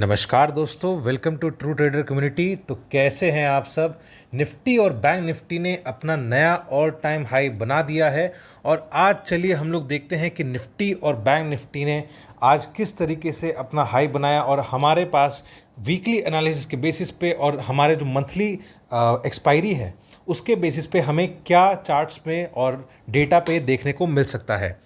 नमस्कार दोस्तों, welcome to true trader community. तो कैसे हैं आप सब। निफ्टी और बैंक निफ्टी ने अपना नया ऑल टाइम हाई बना दिया है और आज चलिए हम लोग देखते हैं कि निफ्टी और बैंक निफ्टी ने आज किस तरीके से अपना हाई बनाया और हमारे पास वीकली एनालिसिस के बेसिस पे और हमारे जो मंथली एक्सपायरी है उसके बेसिस पे हमें क्या चार्ट्स में और डेटा पे देखने को मिल सकता है।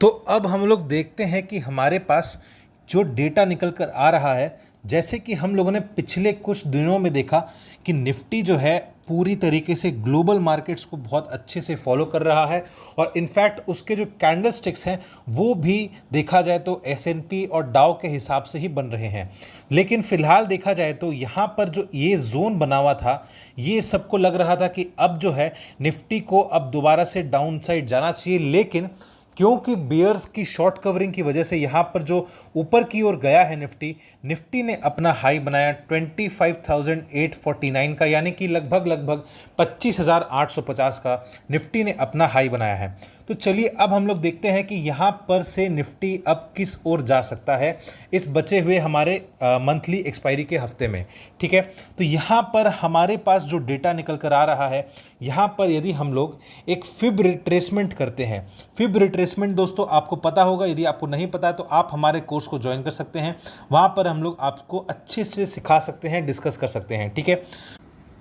तो अब हम लोग देखते हैं कि हमारे पास जो डेटा निकल कर आ रहा है, जैसे कि हम लोगों ने पिछले कुछ दिनों में देखा कि निफ्टी जो है पूरी तरीके से ग्लोबल मार्केट्स को बहुत अच्छे से फॉलो कर रहा है और इनफैक्ट उसके जो कैंडल स्टिक्स हैं वो भी देखा जाए तो एसएनपी और डाउ के हिसाब से ही बन रहे हैं। लेकिन फिलहाल देखा जाए तो यहाँ पर जो ये जोन बना हुआ था, ये सबको लग रहा था कि अब जो है निफ्टी को अब दोबारा से डाउन साइड जाना चाहिए, लेकिन क्योंकि बियर्स की शॉर्ट कवरिंग की वजह से यहाँ पर जो ऊपर की ओर गया है निफ्टी ने अपना हाई बनाया 25,849 का, यानी कि लगभग 25,850 का निफ्टी ने अपना हाई बनाया है। तो चलिए अब हम लोग देखते हैं कि यहाँ पर से निफ्टी अब किस ओर जा सकता है इस बचे हुए हमारे मंथली एक्सपायरी के हफ्ते में। ठीक है, तो यहाँ पर हमारे पास जो डेटा निकल कर आ रहा है, यहाँ पर यदि हम लोग एक फिब रिट्रेसमेंट करते हैं, फिब रिट्रेसमेंट दोस्तों आपको पता होगा, यदि आपको नहीं पता है तो आप हमारे कोर्स को ज्वाइन कर सकते हैं, वहाँ पर हम लोग आपको अच्छे से सिखा सकते हैं, डिस्कस कर सकते हैं। ठीक है,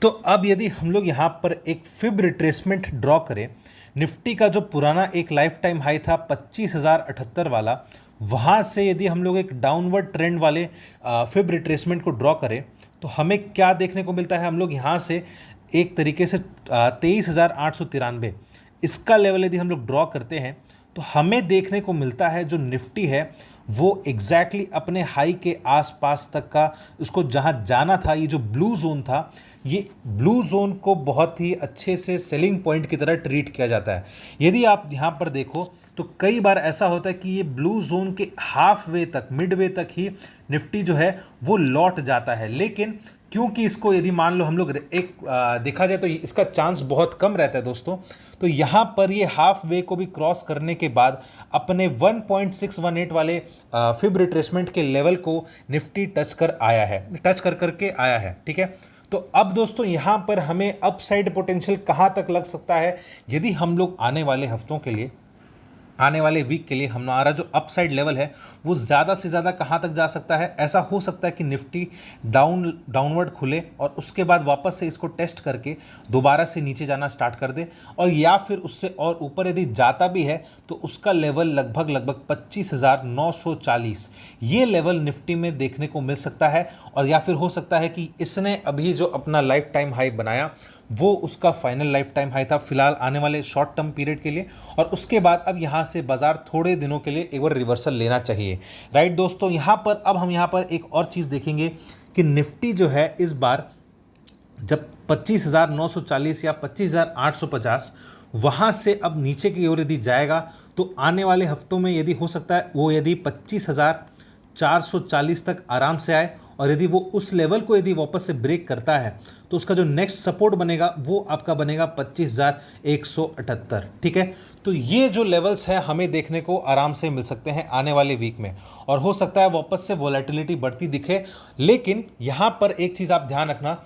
तो अब यदि हम लोग यहाँ पर एक फिब रिट्रेसमेंट ड्रॉ करें, निफ्टी का जो पुराना एक लाइफ टाइम हाई था 25,078 वाला, वहाँ से यदि हम लोग एक डाउनवर्ड ट्रेंड वाले फिब रिट्रेसमेंट को ड्रॉ करें तो हमें क्या देखने को मिलता है। हम लोग यहाँ से एक तरीके से 23,893 इसका लेवल यदि हम लोग ड्रॉ करते हैं तो हमें देखने को मिलता है जो निफ्टी है वो एग्जैक्टली अपने हाई के आसपास तक का उसको जहां जाना था, ये जो ब्लू जोन था, ये ब्लू जोन को बहुत ही अच्छे से सेलिंग पॉइंट की तरह ट्रीट किया जाता है। यदि आप यहाँ पर देखो तो कई बार ऐसा होता है कि ये ब्लू जोन के हाफ वे तक, मिड वे तक ही निफ्टी जो है वो लौट जाता है, लेकिन क्योंकि इसको यदि मान लो हम लोग एक देखा जाए तो इसका चांस बहुत कम रहता है दोस्तों, तो यहाँ पर ये हाफ वे को भी क्रॉस करने के बाद अपने 1.618 वाले फिब रिट्रेसमेंट के लेवल को निफ्टी टच करके आया है। ठीक है, तो अब दोस्तों यहाँ पर हमें अपसाइड पोटेंशियल कहाँ तक लग सकता है, यदि हम लोग आने वाले हफ्तों के लिए, आने वाले वीक के लिए हमारा जो अपसाइड लेवल है वो ज़्यादा से ज़्यादा कहाँ तक जा सकता है। ऐसा हो सकता है कि निफ्टी डाउनवर्ड खुले और उसके बाद वापस से इसको टेस्ट करके दोबारा से नीचे जाना स्टार्ट कर दे, और या फिर उससे और ऊपर यदि जाता भी है तो उसका लेवल लगभग 25,940 ये लेवल निफ्टी में देखने को मिल सकता है। और या फिर हो सकता है कि इसने अभी जो अपना लाइफ टाइम हाई बनाया वो उसका फाइनल लाइफ टाइम हाई था फिलहाल आने वाले शॉर्ट टर्म पीरियड के लिए, और उसके बाद अब यहाँ से बाजार थोड़े दिनों के लिए एक बार रिवर्सल लेना चाहिए। राइट दोस्तों, यहाँ पर अब हम यहाँ पर एक और चीज़ देखेंगे कि निफ्टी जो है इस बार जब 25,940 या 25,850 वहाँ से अब नीचे की ओर यदि जाएगा तो आने वाले हफ्तों में यदि हो सकता है वो यदि 25,440 तक आराम से आए, और यदि वो उस लेवल को यदि वापस से ब्रेक करता है तो उसका जो नेक्स्ट सपोर्ट बनेगा वो आपका बनेगा 25,178। ठीक है, तो ये जो लेवल्स हैं हमें देखने को आराम से मिल सकते हैं आने वाले वीक में, और हो सकता है वापस से वोलेटिलिटी बढ़ती दिखे। लेकिन यहाँ पर एक चीज़ आप ध्यान रखना,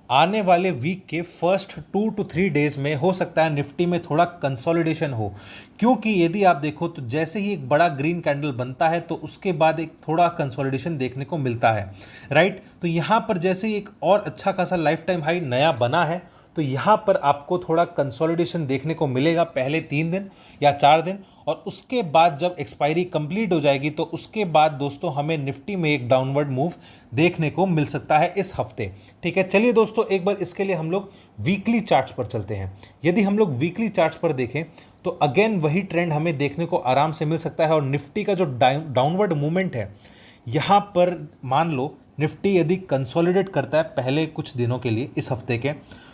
आने वाले वीक के फर्स्ट 2 to 3 डेज में हो सकता है निफ्टी में थोड़ा कंसोलिडेशन हो, क्योंकि यदि आप देखो तो जैसे ही एक बड़ा ग्रीन कैंडल बनता है तो उसके बाद एक थोड़ा कंसोलिडेशन देखने को मिलता है। राइट, तो यहाँ पर जैसे ही एक और अच्छा खासा लाइफ टाइम हाई नया बना है तो यहाँ पर आपको थोड़ा कंसोलिडेशन देखने को मिलेगा पहले 3 दिन या 4 दिन, और उसके बाद जब एक्सपायरी कंप्लीट हो जाएगी तो उसके बाद दोस्तों हमें निफ्टी में एक डाउनवर्ड मूव देखने को मिल सकता है इस हफ्ते। ठीक है, चलिए दोस्तों एक बार इसके लिए हम लोग वीकली चार्ट्स पर चलते हैं। यदि हम लोग वीकली चार्ट्स पर देखें तो अगेन वही ट्रेंड हमें देखने को आराम से मिल सकता है, और निफ्टी का जो डाउनवर्ड मूवमेंट है यहाँ पर मान लो निफ्टी यदि कंसोलिडेट करता है पहले कुछ दिनों के लिए इस हफ्ते के,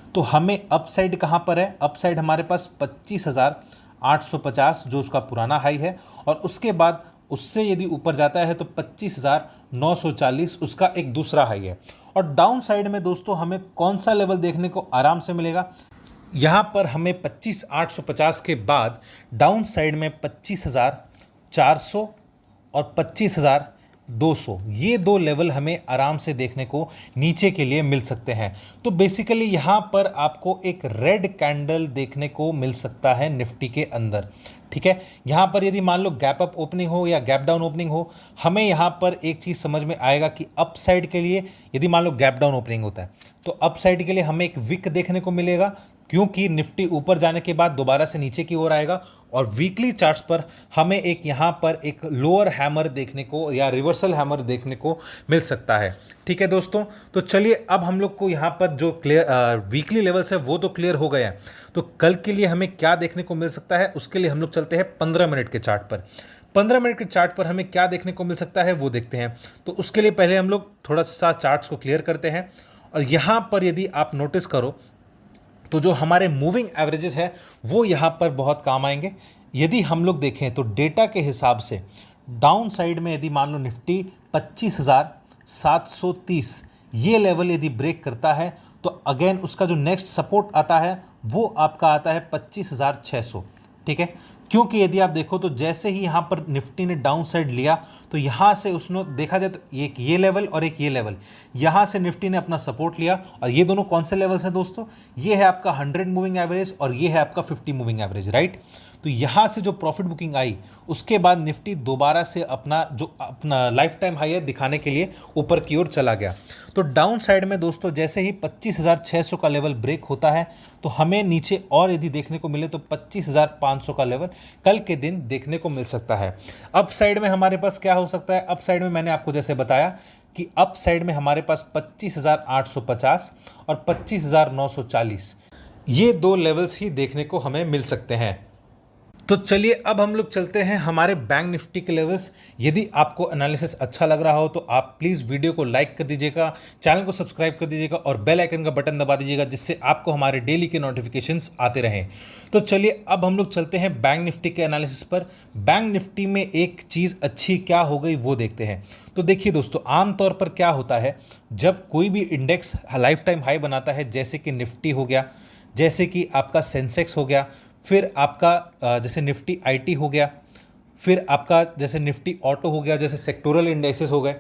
तो हमें अपसाइड कहाँ पर है, अपसाइड हमारे पास 25,850 जो उसका पुराना हाई है, और उसके बाद उससे यदि ऊपर जाता है तो 25,940 उसका एक दूसरा हाई है। और डाउन साइड में दोस्तों हमें कौन सा लेवल देखने को आराम से मिलेगा, यहाँ पर हमें 25,850 के बाद डाउन साइड में 25,400 और 200, ये दो लेवल हमें आराम से देखने को नीचे के लिए मिल सकते हैं। तो बेसिकली यहाँ पर आपको एक रेड कैंडल देखने को मिल सकता है निफ्टी के अंदर। ठीक है, यहाँ पर यदि मान लो गैप अप ओपनिंग हो या गैप डाउन ओपनिंग हो, हमें यहाँ पर एक चीज़ समझ में आएगा कि अप साइड के लिए यदि मान लो गैप डाउन ओपनिंग होता है तो अप साइड के लिए हमें एक विक देखने को मिलेगा, क्योंकि निफ्टी ऊपर जाने के बाद दोबारा से नीचे की ओर आएगा। और वीकली चार्ट्स पर हमें एक यहाँ पर एक लोअर हैमर देखने को या रिवर्सल हैमर देखने को मिल सकता है। ठीक है दोस्तों, तो चलिए अब हम लोग को यहाँ पर जो वीकली लेवल्स है वो तो क्लियर हो गए हैं। तो कल के लिए हमें क्या देखने को मिल सकता है, उसके लिए हम लोग चलते हैं 15 मिनट के चार्ट पर। 15 मिनट के चार्ट पर हमें क्या देखने को मिल सकता है वो देखते हैं। तो उसके लिए पहले हम लोग थोड़ा सा चार्ट्स को क्लियर करते हैं। और यहाँ पर यदि आप नोटिस करो तो जो हमारे मूविंग एवरेजेस है वो यहाँ पर बहुत काम आएंगे। यदि हम लोग देखें तो डेटा के हिसाब से डाउन साइड में यदि मान लो निफ्टी 25,730 ये लेवल यदि ब्रेक करता है तो अगेन उसका जो नेक्स्ट सपोर्ट आता है वो आपका आता है 25,600। ठीक है, क्योंकि यदि आप देखो तो जैसे ही यहाँ पर निफ्टी ने डाउन साइड लिया तो यहाँ से उसने देखा जाए तो एक ये लेवल और एक ये लेवल, यहाँ से निफ्टी ने अपना सपोर्ट लिया। और ये दोनों कौन से लेवल्स हैं दोस्तों, ये है आपका 100 मूविंग एवरेज और ये है आपका 50 मूविंग एवरेज, राइट। तो यहाँ से जो प्रॉफिट बुकिंग आई उसके बाद निफ्टी दोबारा से अपना लाइफ टाइम हाई है दिखाने के लिए ऊपर की ओर चला गया। तो डाउन साइड में दोस्तों जैसे ही 25,600 का लेवल ब्रेक होता है तो हमें नीचे और यदि देखने को मिले तो 25,500 का लेवल कल के दिन देखने को मिल सकता है। अप साइड में हमारे पास क्या हो सकता है, अप साइड में मैंने आपको जैसे बताया कि अप साइड में हमारे पास 25,850 और 25,940 ये दो लेवल्स ही देखने को हमें मिल सकते हैं। तो चलिए अब हम लोग चलते हैं हमारे बैंक निफ्टी के लेवल्स। यदि आपको एनालिसिस अच्छा लग रहा हो तो आप प्लीज़ वीडियो को लाइक कर दीजिएगा, चैनल को सब्सक्राइब कर दीजिएगा और बेल आइकन का बटन दबा दीजिएगा, जिससे आपको हमारे डेली के नोटिफिकेशंस आते रहें। तो चलिए अब हम लोग चलते हैं बैंक निफ्टी के एनालिसिस पर। बैंक निफ्टी में एक चीज़ अच्छी क्या हो गई वो देखते हैं। तो देखिए दोस्तों, आमतौर पर क्या होता है जब कोई भी इंडेक्स लाइफ टाइम हाई बनाता है, जैसे कि निफ्टी हो गया, जैसे कि आपका सेंसेक्स हो गया, फिर आपका जैसे निफ्टी आईटी हो गया, फिर आपका जैसे निफ्टी ऑटो हो गया, जैसे सेक्टोरल इंडाइसेस हो गए,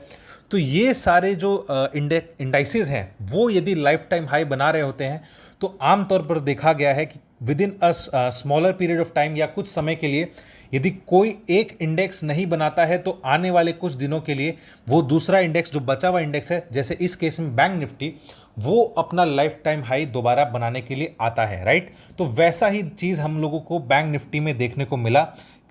तो ये सारे जो इंडाइसेस हैं वो यदि लाइफ टाइम हाई बना रहे होते हैं तो आमतौर पर देखा गया है कि with in a smaller period of time या कुछ समय के लिए यदि कोई एक इंडेक्स नहीं बनाता है तो आने वाले कुछ दिनों के लिए वो दूसरा इंडेक्स जो बचा हुआ इंडेक्स है, जैसे इस केस में बैंक निफ्टी, वो अपना लाइफ टाइम हाई दोबारा बनाने के लिए आता है, राइट। तो वैसा ही चीज़ हम लोगों को बैंक निफ्टी में देखने को मिला।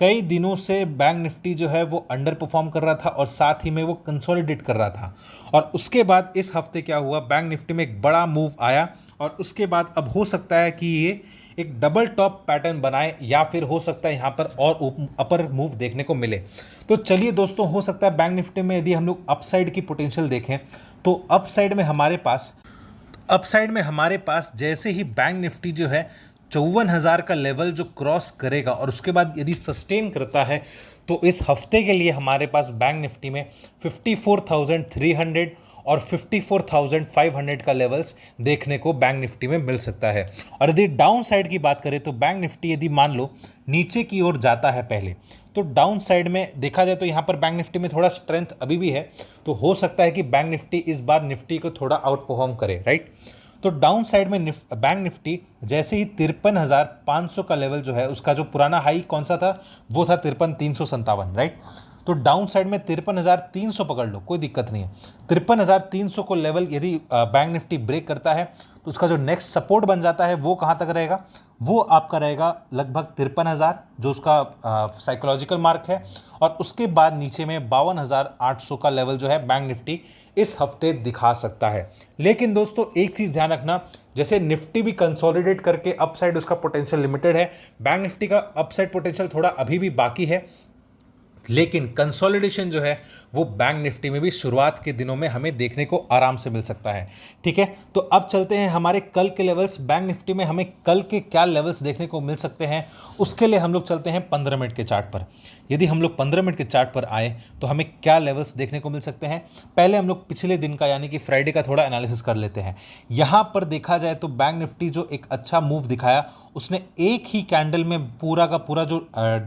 कई दिनों से बैंक निफ्टी जो है वो अंडर परफॉर्म कर रहा था और साथ ही में वो कंसोलिडेट कर रहा था। और उसके बाद इस हफ्ते क्या हुआ, बैंक निफ्टी में एक बड़ा मूव आया और उसके बाद अब हो सकता है कि ये एक डबल टॉप पैटर्न बनाए या फिर हो सकता है यहाँ पर और अपर मूव देखने को मिले। तो चलिए दोस्तों, हो सकता है बैंक निफ्टी में यदि हम लोग अपसाइड की पोटेंशियल देखें तो अपसाइड में हमारे पास जैसे ही बैंक निफ्टी जो है 54,000 का लेवल जो क्रॉस करेगा और उसके बाद यदि सस्टेन करता है तो इस हफ्ते के लिए हमारे पास बैंक निफ्टी में 54,300 और 54,500 का लेवल्स देखने को बैंक निफ्टी में मिल सकता है। और यदि डाउन साइड की बात करें तो बैंक निफ्टी यदि मान लो नीचे की ओर जाता है पहले, तो डाउन साइड में देखा जाए तो यहाँ पर बैंक निफ्टी में थोड़ा स्ट्रेंथ अभी भी है, तो हो सकता है कि बैंक निफ्टी इस बार निफ्टी को थोड़ा आउट परफॉर्म करे, राइट। तो डाउन साइड में बैंक निफ्टी जैसे ही 53,500 का लेवल जो है, उसका जो पुराना हाई कौन सा था वो था 53,357, राइट। तो डाउन साइड में 53,300 पकड़ लो, कोई दिक्कत नहीं है। 53,300 को लेवल यदि बैंक निफ्टी ब्रेक करता है तो उसका जो नेक्स्ट सपोर्ट बन जाता है वो कहाँ तक रहेगा, वो आपका रहेगा लगभग 53,000 जो उसका साइकोलॉजिकल मार्क है। और उसके बाद नीचे में 52,800 का लेवल जो है बैंक निफ्टी इस हफ्ते दिखा सकता है। लेकिन दोस्तों एक चीज़ ध्यान रखना, जैसे निफ्टी भी कंसोलिडेट करके अपसाइड उसका पोटेंशियल लिमिटेड है, बैंक निफ्टी का अपसाइड पोटेंशियल थोड़ा अभी भी बाकी है, लेकिन कंसोलिडेशन जो है वो बैंक निफ्टी में भी शुरुआत के दिनों में हमें देखने को आराम से मिल सकता है। ठीक है, तो अब चलते हैं हमारे कल के लेवल्स। बैंक निफ्टी में हमें कल के क्या लेवल्स देखने को मिल सकते हैं, उसके लिए हम लोग चलते हैं 15 मिनट के चार्ट पर। यदि हम लोग 15 मिनट के चार्ट पर आए तो हमें क्या लेवल्स देखने को मिल सकते हैं। पहले हम लोग पिछले दिन का यानी कि फ्राइडे का थोड़ा एनालिसिस कर लेते हैं। यहाँ पर देखा जाए तो बैंक निफ्टी जो एक अच्छा मूव दिखाया, उसने एक ही कैंडल में पूरा का पूरा जो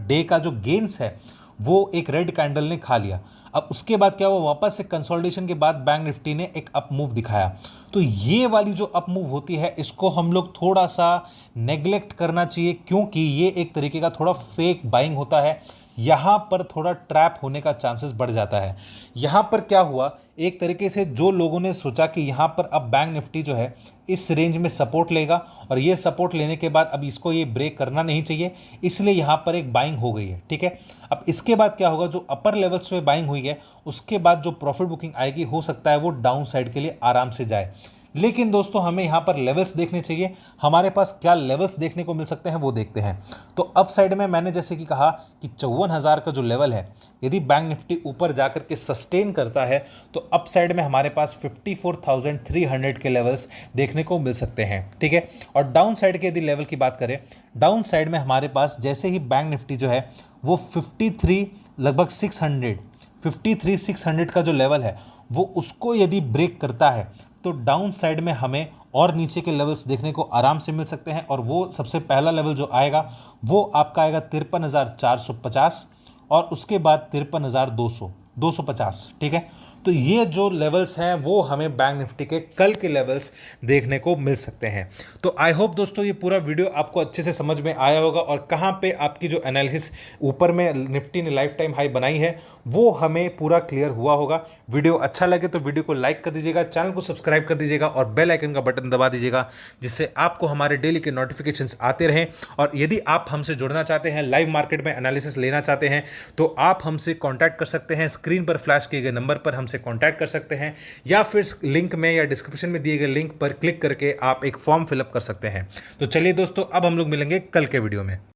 डे का जो गेन्स है वो एक रेड कैंडल ने खा लिया। अब उसके बाद क्या हुआ, वापस से कंसोलिडेशन के बाद बैंक निफ्टी ने एक अप मूव दिखाया। तो ये वाली जो अप मूव होती है इसको हम लोग थोड़ा सा नेग्लेक्ट करना चाहिए, क्योंकि ये एक तरीके का थोड़ा फेक बाइंग होता है। यहाँ पर थोड़ा ट्रैप होने का चांसेस बढ़ जाता है। यहाँ पर क्या हुआ, एक तरीके से जो लोगों ने सोचा कि यहाँ पर अब बैंक निफ्टी जो है इस रेंज में सपोर्ट लेगा और ये सपोर्ट लेने के बाद अब इसको ये ब्रेक करना नहीं चाहिए, इसलिए यहाँ पर एक बाइंग हो गई है। ठीक है, अब इसके बाद क्या होगा, जो अपर लेवल्स पे बाइंग हुई है उसके बाद जो प्रॉफिट बुकिंग आएगी हो सकता है वो डाउन साइड के लिए आराम से जाए। लेकिन दोस्तों हमें यहाँ पर लेवल्स देखने चाहिए, हमारे पास क्या लेवल्स देखने को मिल सकते हैं वो देखते हैं। तो अप साइड में मैंने जैसे कि कहा कि 54,000 का जो लेवल है, यदि बैंक निफ्टी ऊपर जाकर के सस्टेन करता है तो अप साइड में हमारे पास 54,300 के लेवल्स देखने को मिल सकते हैं। ठीक है, और डाउन साइड के यदि लेवल की बात करें, डाउन साइड में हमारे पास जैसे ही बैंक निफ्टी जो है वो 53 लगभग 600 का जो लेवल है वो उसको यदि ब्रेक करता है तो डाउन साइड में हमें और नीचे के लेवल्स देखने को आराम से मिल सकते हैं। और वो सबसे पहला लेवल जो आएगा वो आपका आएगा 53,450 और उसके बाद 53,250। ठीक है, तो ये जो लेवल्स हैं वो हमें बैंक निफ्टी के कल के लेवल्स देखने को मिल सकते हैं। तो आई होप दोस्तों ये पूरा वीडियो आपको अच्छे से समझ में आया होगा और कहाँ पे आपकी जो एनालिसिस ऊपर में निफ्टी ने लाइफ टाइम हाई बनाई है वो हमें पूरा क्लियर हुआ होगा। वीडियो अच्छा लगे तो वीडियो को लाइक कर दीजिएगा, चैनल को सब्सक्राइब कर दीजिएगा और बेल आइकन का बटन दबा दीजिएगा, जिससे आपको हमारे डेली के नोटिफिकेशंस आते रहें। और यदि आप हमसे जुड़ना चाहते हैं, लाइव मार्केट में एनालिसिस लेना चाहते हैं, तो आप हमसे कॉन्टैक्ट कर सकते हैं। स्क्रीन पर फ्लैश किए गए नंबर पर हमसे कॉन्टैक्ट कर सकते हैं या फिर लिंक में या डिस्क्रिप्शन में दिए गए लिंक पर क्लिक करके आप एक फॉर्म फिलअप कर सकते हैं। तो चलिए दोस्तों, अब हम लोग मिलेंगे कल के वीडियो में।